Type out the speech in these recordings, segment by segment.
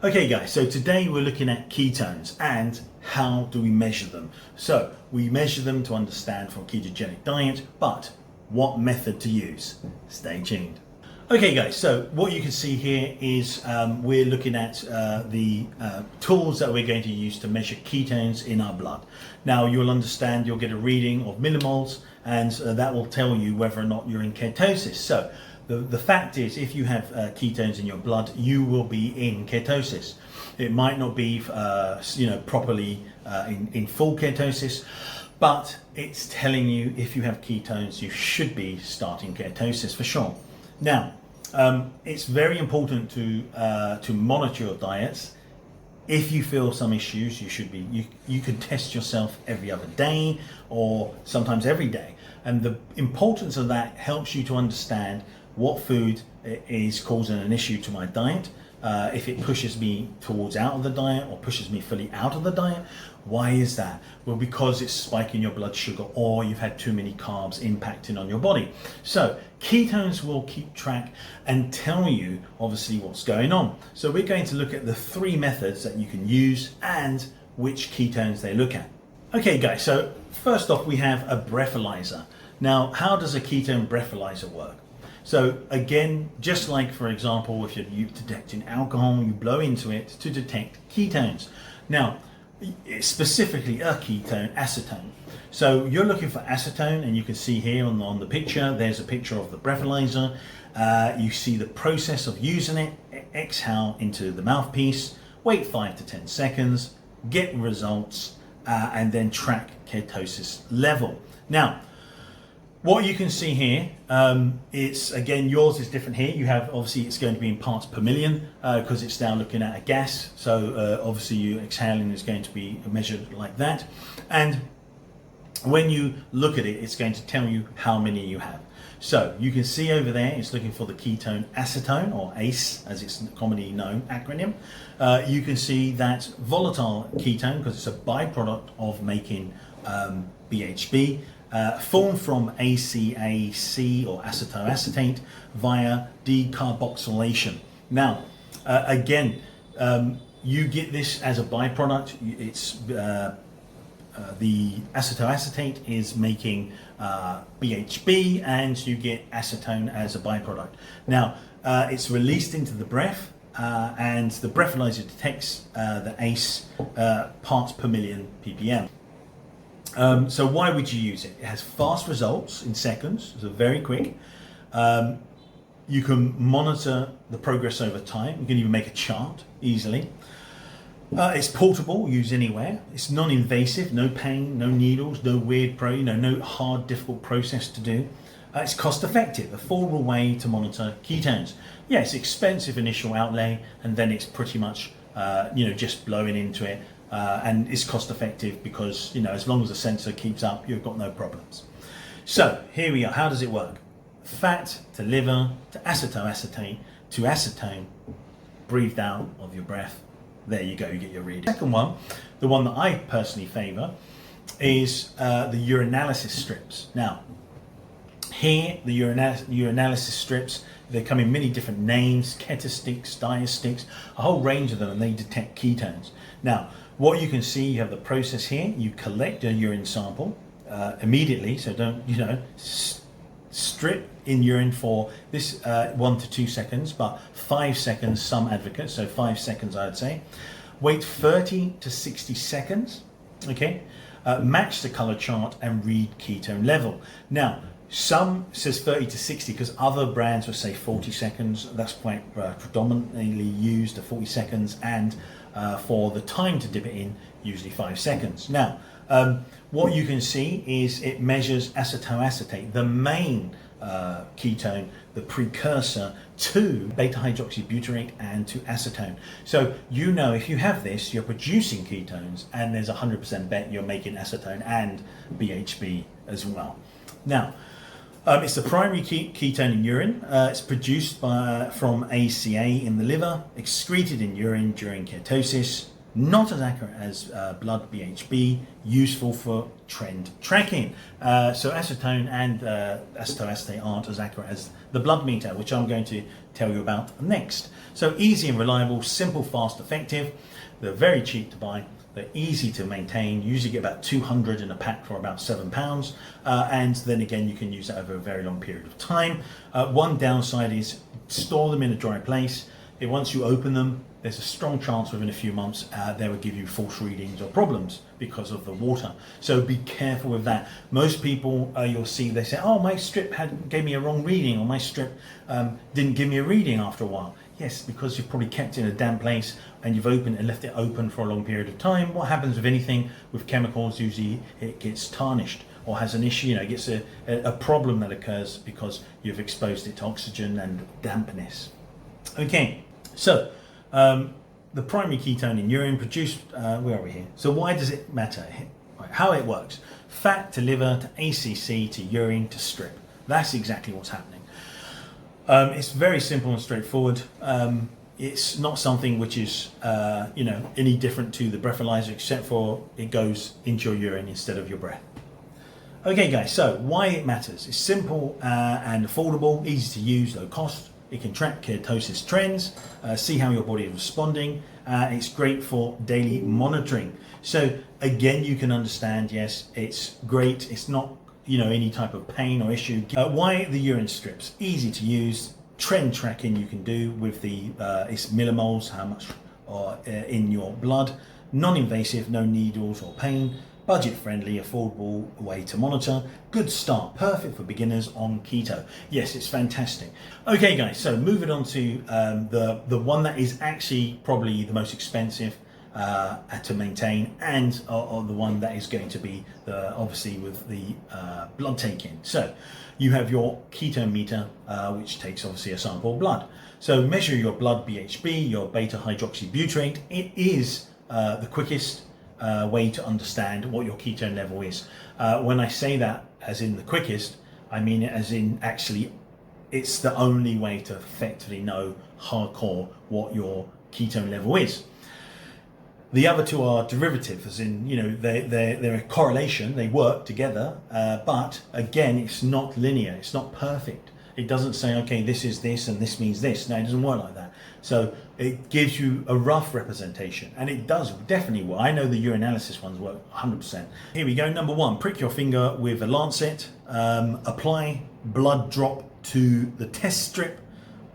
Okay guys, so today we're looking at ketones and how do we measure them. So we measure them to understand from a ketogenic diet, but what method to use? Stay tuned. Okay guys, so what you can see here is we're looking at the tools that we're going to use to measure ketones in our blood. Now you'll understand, you'll get a reading of millimoles, and that will tell you whether or not you're in ketosis. So the fact is, if you have ketones in your blood, you will be in ketosis. It might not be properly in full ketosis, but it's telling you if you have ketones, you should be starting ketosis for sure. Now, it's very important to monitor your diets. If you feel some issues, you can test yourself every other day or sometimes every day. And the importance of that helps you to understand what food is causing an issue to my diet. If it pushes me towards out of the diet or pushes me fully out of the diet. Why is that? Well, because it's spiking your blood sugar or you've had too many carbs impacting on your body. So ketones will keep track and tell you obviously what's going on. So we're going to look at the three methods that you can use and which ketones they look at. Okay guys, so first off we have a breathalyzer. Now how does a ketone breathalyzer work? So again, just like for example, if you're detecting alcohol, you blow into it to detect ketones. Now, specifically a ketone, acetone. So you're looking for acetone, and you can see here on the picture, there's a picture of the breathalyzer. You see the process of using it, exhale into the mouthpiece, wait 5 to 10 seconds, get results, and then track ketosis level. Now, what you can see here, it's again, yours is different here. You have, obviously it's going to be in parts per million because it's now looking at a gas. So obviously you exhaling is going to be measured like that. And when you look at it, it's going to tell you how many you have. So you can see over there, it's looking for the ketone acetone, or ACE as it's commonly known acronym. You can see that volatile ketone, because it's a byproduct of making BHB, formed from ACAC or acetoacetate via decarboxylation. Now, again, you get this as a byproduct. It's the acetoacetate is making BHB, and you get acetone as a byproduct. Now, it's released into the breath, and the breathalyzer detects the ACE parts per million ppm. So why would you use it? It has fast results in seconds, so very quick. You can monitor the progress over time. You can even make a chart easily. It's portable, use anywhere. It's non-invasive, no pain, no needles, no weird no hard, difficult process to do. It's cost effective, affordable way to monitor ketones. Yeah, it's expensive initial outlay, and then it's pretty much just blowing into it. And it's cost effective because, as long as the sensor keeps up, you've got no problems. So here we are. How does it work? Fat to liver to acetoacetate to acetone, breathed out of your breath. There you go, you get your reading. Second one, the one that I personally favor, is the urinalysis strips. Now, here, the urinalysis strips, they come in many different names, ketosticks, diastics, a whole range of them, and they detect ketones. Now, what you can see, you have the process here. You collect a urine sample immediately, so don't, strip in urine for this 1 to 2 seconds, but 5 seconds, some advocates, so 5 seconds I would say. Wait 30 to 60 seconds, okay? Match the color chart and read ketone level. Now, some says 30 to 60 because other brands will say 40 seconds. That's quite predominantly used, the 40 seconds, and for the time to dip it in, usually 5 seconds. Now, what you can see is it measures acetoacetate, the main ketone, the precursor to beta hydroxybutyrate and to acetone. So if you have this, you're producing ketones, and there's 100% bet you're making acetone and BHB as well. Now, it's the primary ketone in urine. It's produced from ACA in the liver, excreted in urine during ketosis, not as accurate as blood BHB, useful for trend tracking. So acetone and acetoacetate aren't as accurate as the blood meter, which I'm going to tell you about next. So easy and reliable, simple, fast, effective. They're very cheap to buy. They're easy to maintain. You usually get about 200 in a pack for about £7. And then again, you can use that over a very long period of time. One downside is store them in a dry place. Once you open them, there's a strong chance within a few months they will give you false readings or problems because of the water. So be careful with that. Most people you'll see, they say, oh, my strip gave me a wrong reading, or my strip didn't give me a reading after a while. Yes, because you've probably kept it in a damp place and you've opened and left it open for a long period of time. What happens with anything with chemicals, usually it gets tarnished or has an issue, it gets a problem that occurs because you've exposed it to oxygen and dampness. Okay, so the primary ketone in urine produced, where are we here? So why does it matter? Right, how it works. Fat to liver to ACC to urine to strip. That's exactly what's happening. It's very simple and straightforward. It's not something which is any different to the breathalyzer, except for it goes into your urine instead of your breath. Okay guys, so why it matters. It's simple and affordable, easy to use, low cost. It can track ketosis trends, see how your body is responding. It's great for daily monitoring. So again, you can understand, yes, it's great. It's not any type of pain or issue. Why the urine strips? Easy to use. Trend tracking you can do with the it's millimoles, how much in your blood. Non-invasive, no needles or pain. Budget friendly, affordable way to monitor. Good start, perfect for beginners on keto. Yes, it's fantastic. Okay guys, so moving on to the one that is actually probably the most expensive to maintain, and the one that is going to be obviously with the blood taking. So you have your ketone meter, which takes obviously a sample of blood. So measure your blood BHB, your beta hydroxybutyrate. It is the quickest way to understand what your ketone level is. When I say that as in the quickest, I mean it as in actually it's the only way to effectively know hardcore what your ketone level is. The other two are derivative, as in, they're a correlation, they work together, but again, it's not linear, it's not perfect. It doesn't say, okay, this is this and this means this. No, it doesn't work like that. So it gives you a rough representation, and it does definitely work. I know the urinalysis ones work 100%. Here we go. Number one, prick your finger with a lancet, apply blood drop to the test strip.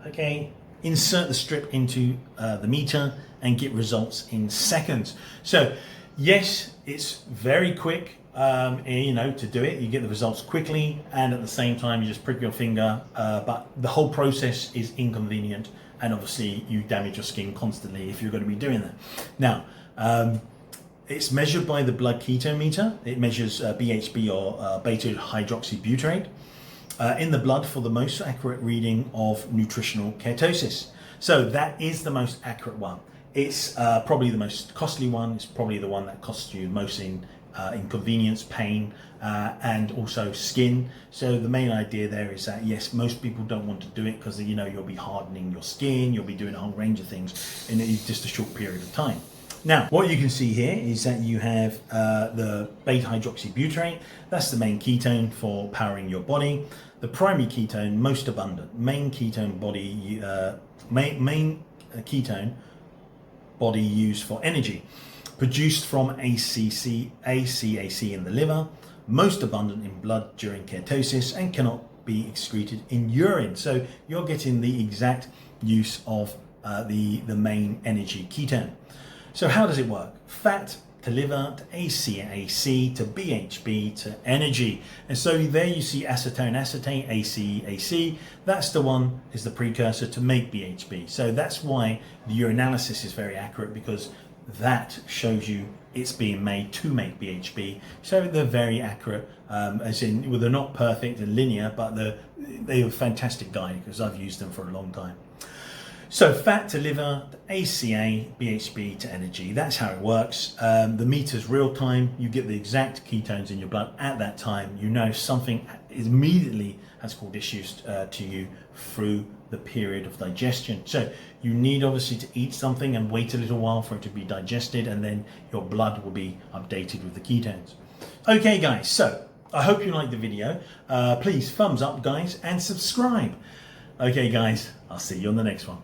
Okay, insert the strip into the meter and get results in seconds. So yes, it's very quick. To do it, you get the results quickly, and at the same time you just prick your finger, but the whole process is inconvenient, and obviously you damage your skin constantly if you're going to be doing that. Now it's measured by the blood ketone meter. It measures BHB or beta hydroxybutyrate in the blood for the most accurate reading of nutritional ketosis. So that is the most accurate one. It's probably the most costly one. It's probably the one that costs you most in inconvenience, pain, and also skin. So the main idea there is that yes, most people don't want to do it because you'll be hardening your skin, you'll be doing a whole range of things in just a short period of time. Now, what you can see here is that you have the beta hydroxybutyrate. That's the main ketone for powering your body. The primary ketone, most abundant. Main ketone body, main ketone body used for energy. Produced from ACAC in the liver, most abundant in blood during ketosis, and cannot be excreted in urine. So you're getting the exact use of the main energy ketone. So how does it work? Fat to liver to ACAC to BHB to energy. And so there you see acetone, acetate, ACAC. That's the one is the precursor to make BHB. So that's why the urinalysis is very accurate, because that shows you it's being made to make BHB. So they're very accurate, as in, well, they're not perfect and linear, but they're a fantastic guide because I've used them for a long time. So fat to liver, ACA, BHB to energy. That's how it works. The meter's real time. You get the exact ketones in your blood at that time. You know something immediately has caused issues to you through the period of digestion. So you need obviously to eat something and wait a little while for it to be digested, and then your blood will be updated with the ketones. Okay guys, so I hope you liked the video. Please thumbs up guys and subscribe. Okay guys, I'll see you on the next one.